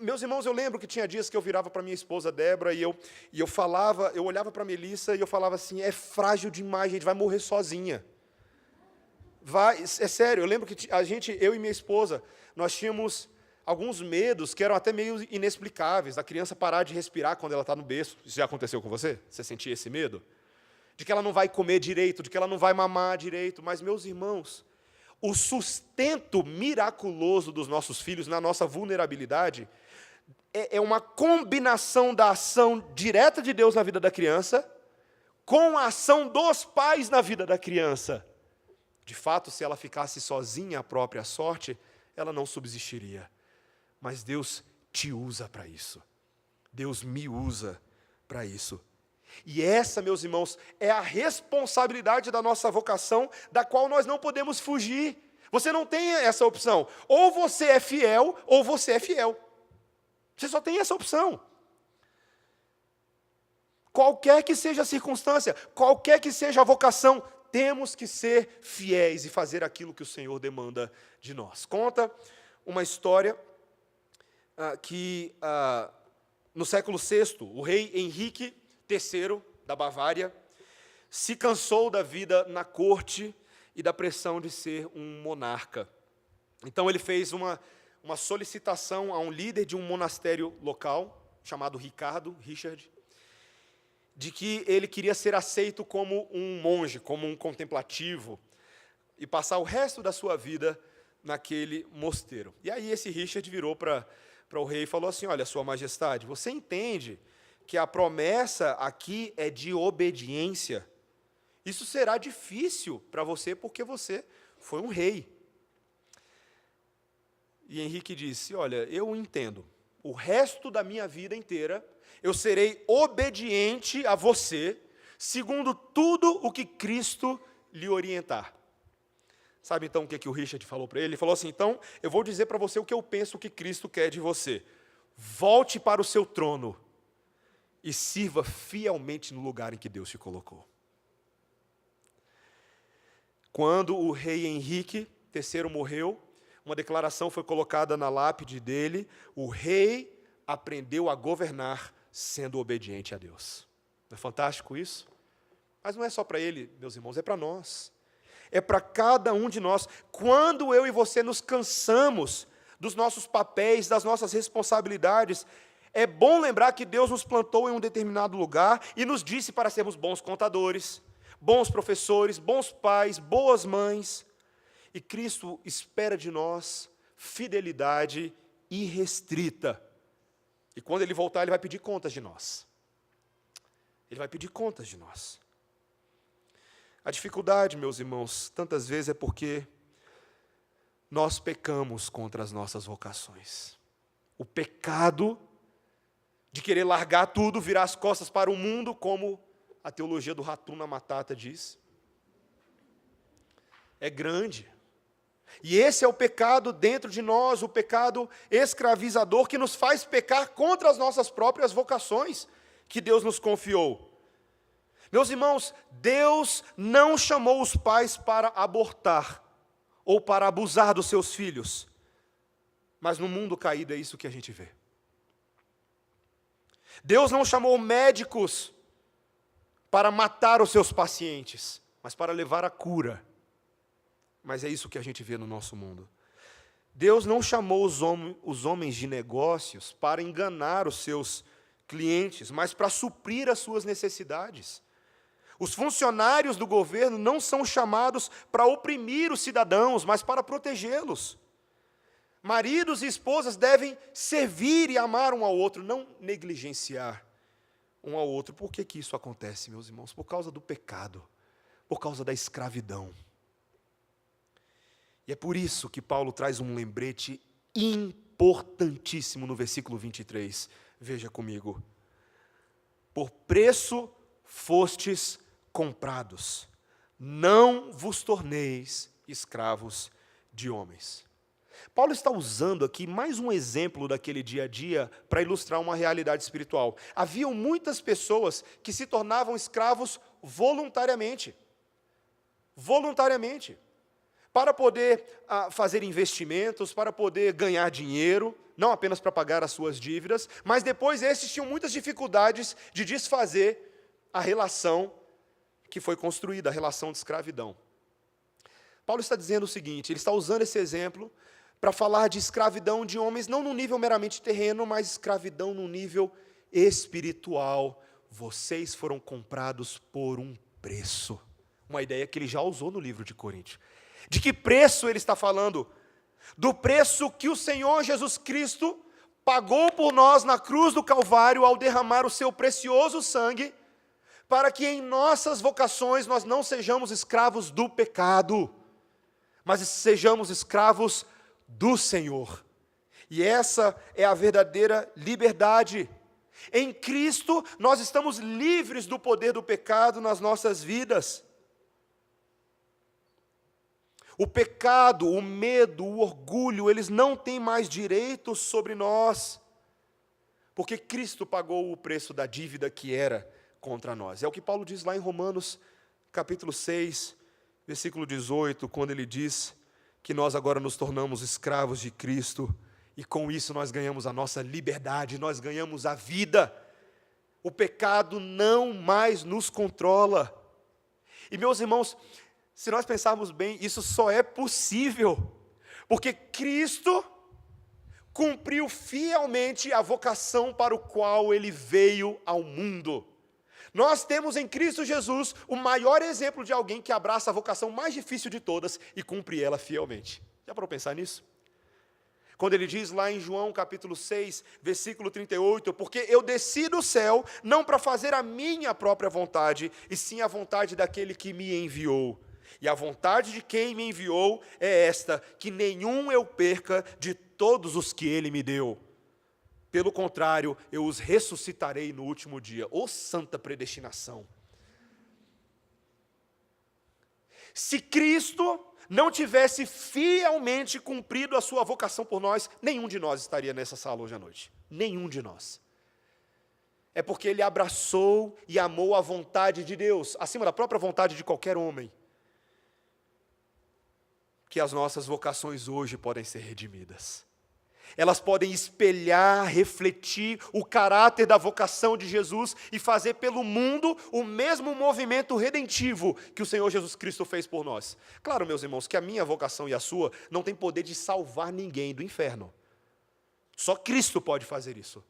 Meus irmãos, eu lembro que tinha dias que eu virava para minha esposa Débora e eu olhava para a Melissa e eu falava assim, é frágil demais, a gente vai morrer sozinha. É sério, eu lembro que eu e minha esposa, nós tínhamos alguns medos que eram até meio inexplicáveis, da criança parar de respirar quando ela está no berço. Isso já aconteceu com você? Você sentia esse medo? De que ela não vai comer direito, de que ela não vai mamar direito. Mas, meus irmãos, o sustento miraculoso dos nossos filhos na nossa vulnerabilidade é uma combinação da ação direta de Deus na vida da criança com a ação dos pais na vida da criança. De fato, se ela ficasse sozinha à própria sorte, ela não subsistiria. Mas Deus te usa para isso. Deus me usa para isso. E essa, meus irmãos, é a responsabilidade da nossa vocação, da qual nós não podemos fugir. Você não tem essa opção. Ou você é fiel, ou você é fiel. Você só tem essa opção. Qualquer que seja a circunstância, qualquer que seja a vocação, temos que ser fiéis e fazer aquilo que o Senhor demanda de nós. Conta uma história que no século VI, o rei Henrique III da Bavária se cansou da vida na corte e da pressão de ser um monarca. Então ele fez uma solicitação a um líder de um monastério local, chamado Richard, de que ele queria ser aceito como um monge, como um contemplativo, e passar o resto da sua vida naquele mosteiro. E aí esse Richard virou para o rei e falou assim, olha, Sua Majestade, você entende que a promessa aqui é de obediência? Isso será difícil para você, porque você foi um rei. E Henrique disse, olha, eu entendo, o resto da minha vida inteira, eu serei obediente a você, segundo tudo o que Cristo lhe orientar. Sabe então o que o Richard falou para ele? Ele falou assim, então, eu vou dizer para você o que eu penso que Cristo quer de você. Volte para o seu trono e sirva fielmente no lugar em que Deus te colocou. Quando o rei Henrique III morreu, uma declaração foi colocada na lápide dele, o rei aprendeu a governar sendo obediente a Deus. Não é fantástico isso? Mas não é só para ele, meus irmãos, é para nós. É para cada um de nós. Quando eu e você nos cansamos dos nossos papéis, das nossas responsabilidades, é bom lembrar que Deus nos plantou em um determinado lugar e nos disse para sermos bons contadores, bons professores, bons pais, boas mães. E Cristo espera de nós fidelidade irrestrita. E quando Ele voltar, Ele vai pedir contas de nós. Ele vai pedir contas de nós. A dificuldade, meus irmãos, tantas vezes é porque nós pecamos contra as nossas vocações. O pecado de querer largar tudo, virar as costas para o mundo, como a teologia do Ratuna Matata diz, é grande. E esse é o pecado dentro de nós, o pecado escravizador que nos faz pecar contra as nossas próprias vocações que Deus nos confiou. Meus irmãos, Deus não chamou os pais para abortar ou para abusar dos seus filhos, mas no mundo caído é isso que a gente vê. Deus não chamou médicos para matar os seus pacientes, mas para levar a cura. Mas é isso que a gente vê no nosso mundo. Deus não chamou os homens de negócios para enganar os seus clientes, mas para suprir as suas necessidades. Os funcionários do governo não são chamados para oprimir os cidadãos, mas para protegê-los. Maridos e esposas devem servir e amar um ao outro, não negligenciar um ao outro. Por que isso acontece, meus irmãos? Por causa do pecado, por causa da escravidão. E é por isso que Paulo traz um lembrete importantíssimo no versículo 23. Veja comigo. por preço fostes comprados. Não vos torneis escravos de homens. Paulo está usando aqui mais um exemplo daquele dia a dia para ilustrar uma realidade espiritual. Haviam muitas pessoas que se tornavam escravos voluntariamente. Voluntariamente. Para poder fazer investimentos, para poder ganhar dinheiro, não apenas para pagar as suas dívidas, mas depois esses tinham muitas dificuldades de desfazer a relação que foi construída, a relação de escravidão. Paulo está dizendo o seguinte, ele está usando esse exemplo para falar de escravidão de homens, não no nível meramente terreno, mas escravidão no nível espiritual. Vocês foram comprados por um preço. Uma ideia que ele já usou no livro de Coríntios. De que preço ele está falando? Do preço que o Senhor Jesus Cristo pagou por nós na cruz do Calvário ao derramar o seu precioso sangue, para que em nossas vocações nós não sejamos escravos do pecado, mas sejamos escravos do Senhor. E essa é a verdadeira liberdade. Em Cristo nós estamos livres do poder do pecado nas nossas vidas. O pecado, o medo, o orgulho, eles não têm mais direito sobre nós, porque Cristo pagou o preço da dívida que era contra nós. É o que Paulo diz lá em Romanos, capítulo 6, versículo 18, quando ele diz que nós agora nos tornamos escravos de Cristo, e com isso nós ganhamos a nossa liberdade, nós ganhamos a vida. O pecado não mais nos controla. E meus irmãos, se nós pensarmos bem, isso só é possível porque Cristo cumpriu fielmente a vocação para o qual Ele veio ao mundo. Nós temos em Cristo Jesus o maior exemplo de alguém que abraça a vocação mais difícil de todas e cumpre ela fielmente. Já parou para pensar nisso? Quando ele diz lá em João capítulo 6, versículo 38, porque eu desci do céu, não para fazer a minha própria vontade, e sim a vontade daquele que me enviou. E a vontade de quem me enviou é esta, que nenhum eu perca de todos os que ele me deu. Pelo contrário, eu os ressuscitarei no último dia. Ô santa predestinação! Se Cristo não tivesse fielmente cumprido a sua vocação por nós, nenhum de nós estaria nessa sala hoje à noite. Nenhum de nós. É porque Ele abraçou e amou a vontade de Deus, acima da própria vontade de qualquer homem, que as nossas vocações hoje podem ser redimidas. Elas podem espelhar, refletir o caráter da vocação de Jesus e fazer pelo mundo o mesmo movimento redentivo que o Senhor Jesus Cristo fez por nós. Claro, meus irmãos, que a minha vocação e a sua não tem poder de salvar ninguém do inferno. Só Cristo pode fazer isso.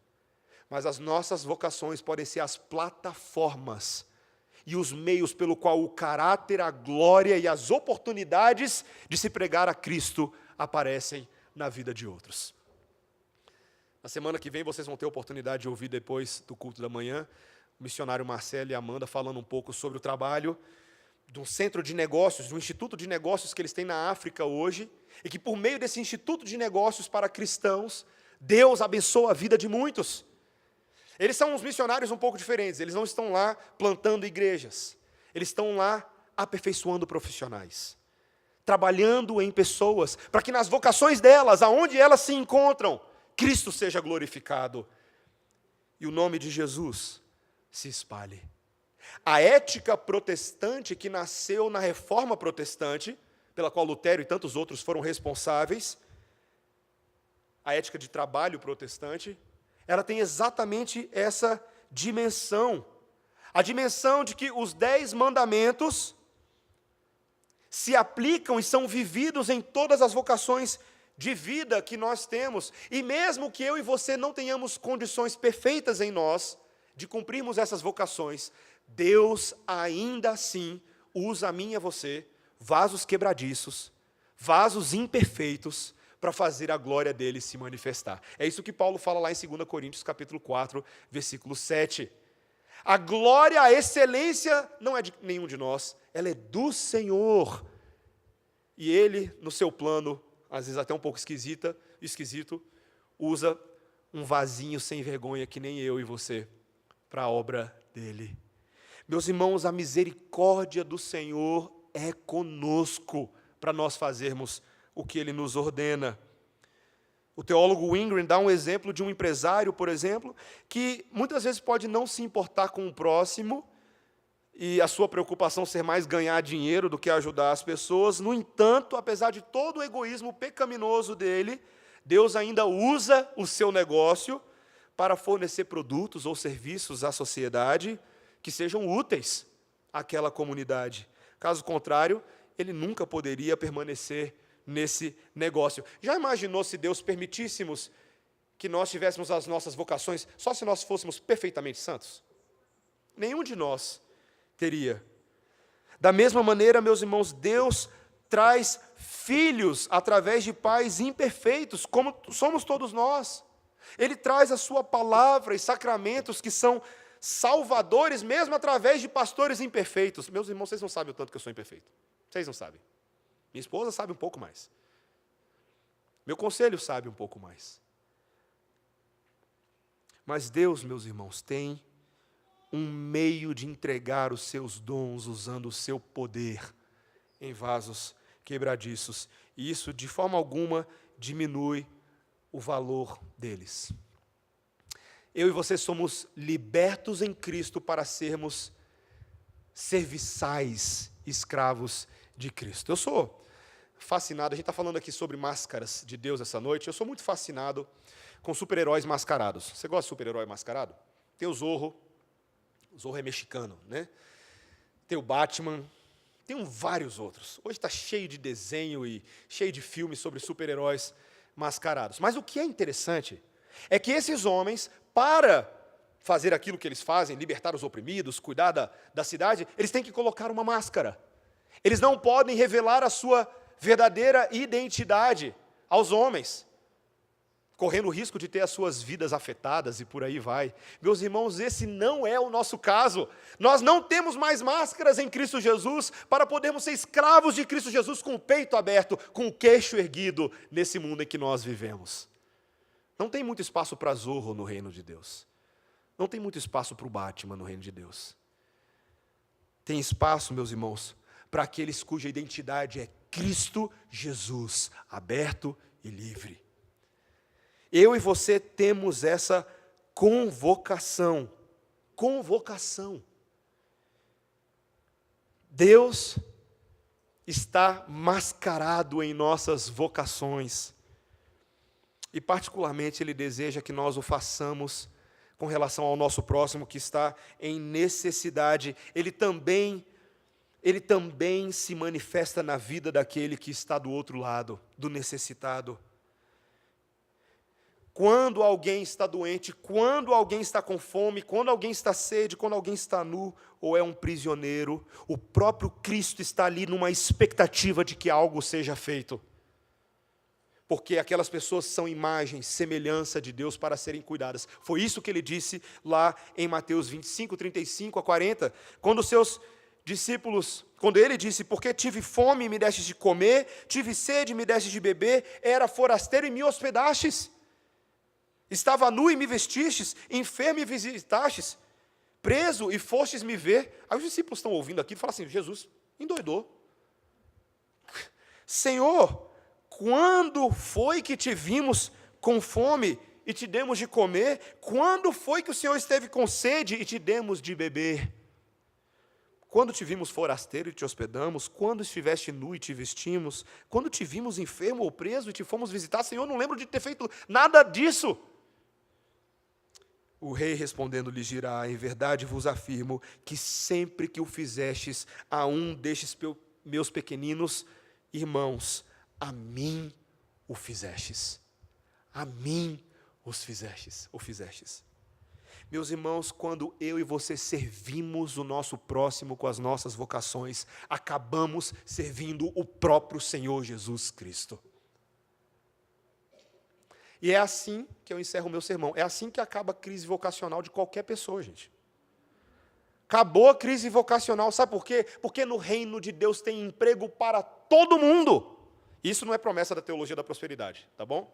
Mas as nossas vocações podem ser as plataformas e os meios pelo qual o caráter, a glória e as oportunidades de se pregar a Cristo aparecem na vida de outros. Na semana que vem vocês vão ter a oportunidade de ouvir depois do culto da manhã, o missionário Marcelo e Amanda falando um pouco sobre o trabalho de um centro de negócios, de um instituto de negócios que eles têm na África hoje, e que por meio desse instituto de negócios para cristãos, Deus abençoa a vida de muitos. Eles são uns missionários um pouco diferentes, eles não estão lá plantando igrejas, eles estão lá aperfeiçoando profissionais, trabalhando em pessoas, para que nas vocações delas, aonde elas se encontram, Cristo seja glorificado e o nome de Jesus se espalhe. A ética protestante que nasceu na Reforma Protestante, pela qual Lutero e tantos outros foram responsáveis, a ética de trabalho protestante, ela tem exatamente essa dimensão. A dimensão de que os 10 mandamentos se aplicam e são vividos em todas as vocações de vida que nós temos, e mesmo que eu e você não tenhamos condições perfeitas em nós, de cumprirmos essas vocações, Deus ainda assim usa a mim e a você, vasos quebradiços, vasos imperfeitos, para fazer a glória dele se manifestar. É isso que Paulo fala lá em 2 Coríntios, capítulo 4, versículo 7. A glória, a excelência não é de nenhum de nós, ela é do Senhor. E ele, no seu plano, às vezes até um pouco esquisito, usa um vasinho sem vergonha que nem eu e você, para a obra dele. Meus irmãos, a misericórdia do Senhor é conosco para nós fazermos o que ele nos ordena. O teólogo Wingren dá um exemplo de um empresário, por exemplo, que muitas vezes pode não se importar com o próximo e a sua preocupação ser mais ganhar dinheiro do que ajudar as pessoas. No entanto, apesar de todo o egoísmo pecaminoso dele, Deus ainda usa o seu negócio para fornecer produtos ou serviços à sociedade que sejam úteis àquela comunidade. Caso contrário, ele nunca poderia permanecer nesse negócio. Já imaginou se Deus permitíssemos que nós tivéssemos as nossas vocações só se nós fôssemos perfeitamente santos? Nenhum de nós teria. Da mesma maneira, meus irmãos, Deus traz filhos através de pais imperfeitos, como somos todos nós. Ele traz a sua palavra e sacramentos que são salvadores, mesmo através de pastores imperfeitos. Meus irmãos, vocês não sabem o tanto que eu sou imperfeito. Vocês não sabem. Minha esposa sabe um pouco mais. Meu conselho sabe um pouco mais. Mas Deus, meus irmãos, tem um meio de entregar os seus dons usando o seu poder em vasos quebradiços. E isso, de forma alguma, diminui o valor deles. Eu e você somos libertos em Cristo para sermos serviçais, escravos de Cristo. Eu sou fascinado, a gente está falando aqui sobre máscaras de Deus essa noite, eu sou muito fascinado com super-heróis mascarados. Você gosta de super-herói mascarado? Tem o Zorro é mexicano, né? Tem o Batman, tem vários outros. Hoje está cheio de desenho e cheio de filmes sobre super-heróis mascarados. Mas o que é interessante é que esses homens, para fazer aquilo que eles fazem, libertar os oprimidos, cuidar da cidade, eles têm que colocar uma máscara. Eles não podem revelar a sua verdadeira identidade aos homens, correndo o risco de ter as suas vidas afetadas e por aí vai. Meus irmãos, esse não é o nosso caso. Nós não temos mais máscaras em Cristo Jesus para podermos ser escravos de Cristo Jesus com o peito aberto, com o queixo erguido nesse mundo em que nós vivemos. Não tem muito espaço para Zorro no reino de Deus. Não tem muito espaço para o Batman no reino de Deus. Tem espaço, meus irmãos, para aqueles cuja identidade é Cristo Jesus, aberto e livre. Eu e você temos essa convocação. Convocação. Deus está mascarado em nossas vocações. E particularmente Ele deseja que nós o façamos com relação ao nosso próximo que está em necessidade. Ele também se manifesta na vida daquele que está do outro lado, do necessitado. Quando alguém está doente, quando alguém está com fome, quando alguém está sede, quando alguém está nu ou é um prisioneiro, o próprio Cristo está ali numa expectativa de que algo seja feito. Porque aquelas pessoas são imagem, semelhança de Deus para serem cuidadas. Foi isso que ele disse lá em Mateus 25, 35 a 40, quando os seus discípulos, quando ele disse, porque tive fome e me destes de comer, tive sede e me destes de beber, era forasteiro e me hospedastes. Estava nu e me vestistes, enfermo e visitastes, preso e fostes me ver. Aí os discípulos estão ouvindo aqui e falam assim, Jesus endoidou. Senhor, quando foi que te vimos com fome e te demos de comer? Quando foi que o Senhor esteve com sede e te demos de beber? Quando te vimos forasteiro e te hospedamos? Quando estiveste nu e te vestimos? Quando te vimos enfermo ou preso e te fomos visitar? Senhor, não lembro de ter feito nada disso. O rei respondendo lhes dirá, em verdade vos afirmo, que sempre que o fizestes a um destes meus pequeninos irmãos, a mim o fizestes. A mim o fizestes. Meus irmãos, quando eu e você servimos o nosso próximo com as nossas vocações, acabamos servindo o próprio Senhor Jesus Cristo. E é assim que eu encerro o meu sermão. É assim que acaba a crise vocacional de qualquer pessoa, gente. Acabou a crise vocacional, sabe por quê? Porque no reino de Deus tem emprego para todo mundo. Isso não é promessa da teologia da prosperidade, tá bom?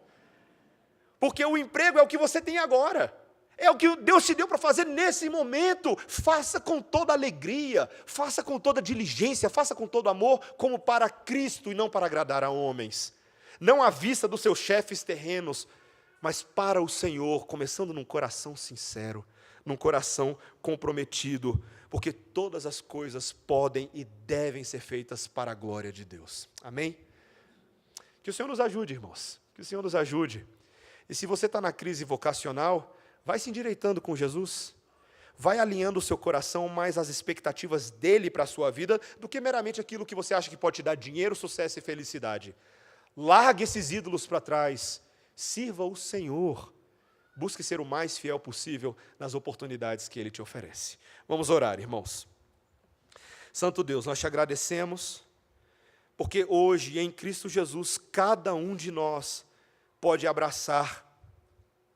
Porque o emprego é o que você tem agora. É o que Deus te deu para fazer nesse momento. Faça com toda alegria, faça com toda diligência, faça com todo amor, como para Cristo e não para agradar a homens. Não à vista dos seus chefes terrenos, mas para o Senhor, começando num coração sincero, num coração comprometido, porque todas as coisas podem e devem ser feitas para a glória de Deus. Amém? Que o Senhor nos ajude, irmãos, que o Senhor nos ajude. E se você está na crise vocacional, vai se endireitando com Jesus, vai alinhando o seu coração mais às expectativas dele para a sua vida, do que meramente aquilo que você acha que pode te dar dinheiro, sucesso e felicidade. Largue esses ídolos para trás, sirva o Senhor, busque ser o mais fiel possível nas oportunidades que Ele te oferece. Vamos orar, irmãos. Santo Deus, nós te agradecemos, porque hoje, em Cristo Jesus, cada um de nós pode abraçar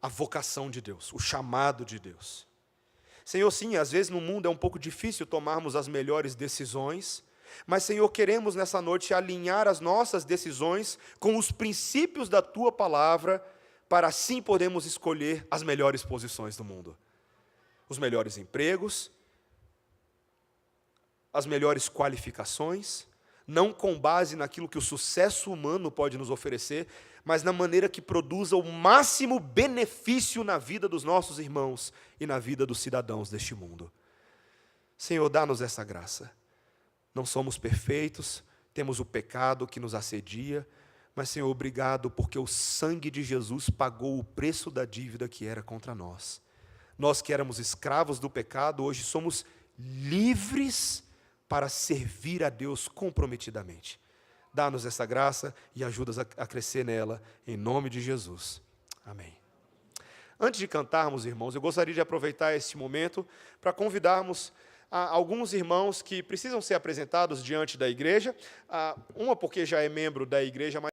a vocação de Deus, o chamado de Deus. Senhor, sim, às vezes no mundo é um pouco difícil tomarmos as melhores decisões, mas, Senhor, queremos nessa noite alinhar as nossas decisões com os princípios da Tua palavra, para assim podermos escolher as melhores posições do mundo. Os melhores empregos, as melhores qualificações, não com base naquilo que o sucesso humano pode nos oferecer, mas na maneira que produza o máximo benefício na vida dos nossos irmãos e na vida dos cidadãos deste mundo. Senhor, dá-nos essa graça. Não somos perfeitos, temos o pecado que nos assedia, mas, Senhor, obrigado porque o sangue de Jesus pagou o preço da dívida que era contra nós. Nós que éramos escravos do pecado, hoje somos livres para servir a Deus comprometidamente. Dá-nos essa graça e ajuda-nos a crescer nela, em nome de Jesus. Amém. Antes de cantarmos, irmãos, eu gostaria de aproveitar esse momento para convidarmos alguns irmãos que precisam ser apresentados diante da igreja. Uma porque já é membro da igreja, mas